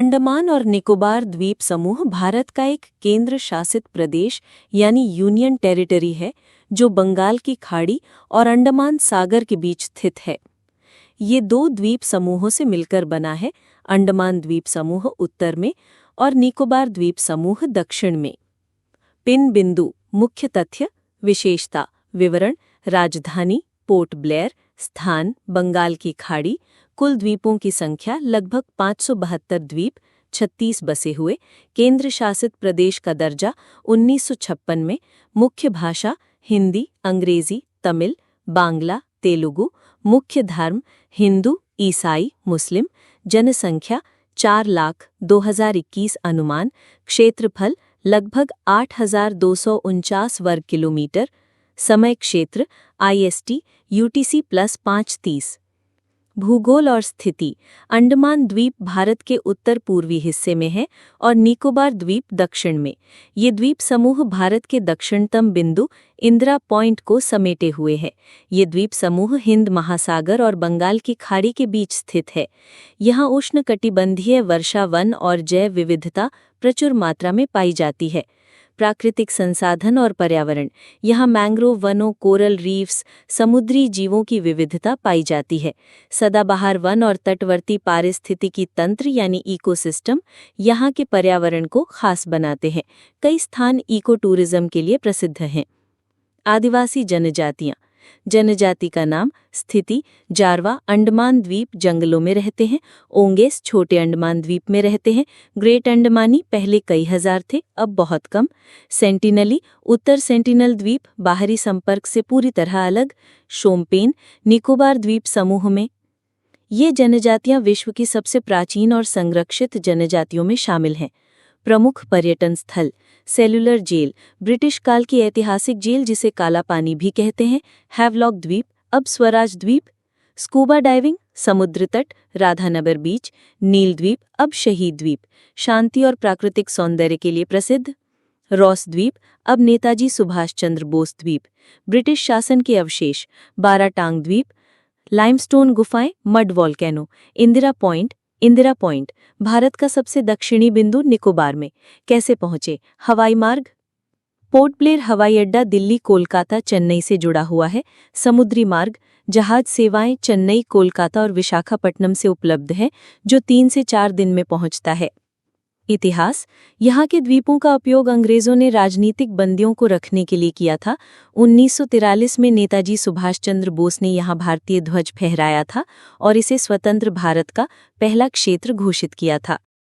अंडमान और निकोबार द्वीप समूह भारत का एक केंद्र शासित प्रदेश यानी यूनियन टेरिटरी है जो बंगाल की खाड़ी और अंडमान सागर के बीच स्थित है। ये दो द्वीप समूहों से मिलकर बना है। अंडमान द्वीप समूह उत्तर में और निकोबार द्वीप समूह दक्षिण में। पिन बिंदु, मुख्य तथ्य, विशेषता, विवरण, राजधानी पोर्ट ब्लेयर, स्थान बंगाल की खाड़ी, कुल द्वीपों की संख्या लगभग 572 द्वीप, 36 बसे हुए, केंद्र शासित प्रदेश का दर्जा 1956 में, मुख्य भाषा हिंदी, अंग्रेजी, तमिल, बांग्ला, तेलुगु, मुख्य धर्म हिंदू, ईसाई, मुस्लिम, जनसंख्या 4 लाख 2021 अनुमान, क्षेत्रफल लगभग 8,249 वर्ग किलोमीटर, समय क्षेत्र IST UTC +5:30। भूगोल और स्थिति। अंडमान द्वीप भारत के उत्तर पूर्वी हिस्से में है और निकोबार द्वीप दक्षिण में। ये द्वीप समूह भारत के दक्षिणतम बिंदु इंदिरा पॉइंट को समेटे हुए है। ये द्वीप समूह हिंद महासागर और बंगाल की खाड़ी के बीच स्थित है। यहाँ उष्णकटिबंधीय वर्षा वन और जैव विविधता प्रचुर मात्रा में पाई जाती है। प्राकृतिक संसाधन और पर्यावरण। यहाँ मैंग्रोव वनों, कोरल रीफ्स, समुद्री जीवों की विविधता पाई जाती है। सदाबहार वन और तटवर्ती पारिस्थितिकी तंत्र यानी इकोसिस्टम यहाँ के पर्यावरण को खास बनाते हैं। कई स्थान इको टूरिज्म के लिए प्रसिद्ध हैं। आदिवासी जनजातियाँ। जनजाति का नाम, स्थिति, जारवा अंडमान द्वीप जंगलों में रहते हैं। ओंगेस छोटे अंडमान द्वीप में रहते हैं। ग्रेट अंडमानी पहले कई हजार थे, अब बहुत कम। सेंटिनली उत्तर सेंटिनल द्वीप बाहरी संपर्क से पूरी तरह अलग। शोम्पेन निकोबार द्वीप समूह में। ये जनजातियां विश्व की सबसे प्राचीन और संरक्षित जनजातियों में शामिल हैं। प्रमुख पर्यटन स्थल। सेलुलर जेल ब्रिटिश काल की ऐतिहासिक जेल जिसे काला पानी भी कहते हैं। हैवलॉक द्वीप अब स्वराज द्वीप। स्कूबा डाइविंग समुद्र तट राधानगर बीच। नील द्वीप अब शहीद द्वीप शांति और प्राकृतिक सौंदर्य के लिए प्रसिद्ध। रॉस द्वीप अब नेताजी सुभाष चंद्र बोस द्वीप ब्रिटिश शासन के अवशेष। बाराटांग द्वीप लाइमस्टोन गुफाएं mud volcano. Indira point Bharat का सबसे दक्षिणी बिंदु निकोबार में। कैसे पहुंचे? हवाई मार्ग। पोर्ट ब्लेयर हवाई अड्डा दिल्ली कोलकाता चेन्नई से जुड़ा हुआ है। समुद्री मार्ग जहाज सेवाएं चेन्नई कोलकाता और विशाखापट्टनम से उपलब्ध है जो 3 से 4 दिन में पहुंचता है। इतिहास। यहाँ के द्वीपों का उपयोग अंग्रेजों ने राजनीतिक बंदियों को रखने के लिए किया था। 1943 में नेताजी सुभाष चंद्र बोस ने यहाँ भारतीय ध्वज फहराया था और इसे स्वतंत्र भारत का पहला क्षेत्र घोषित किया था।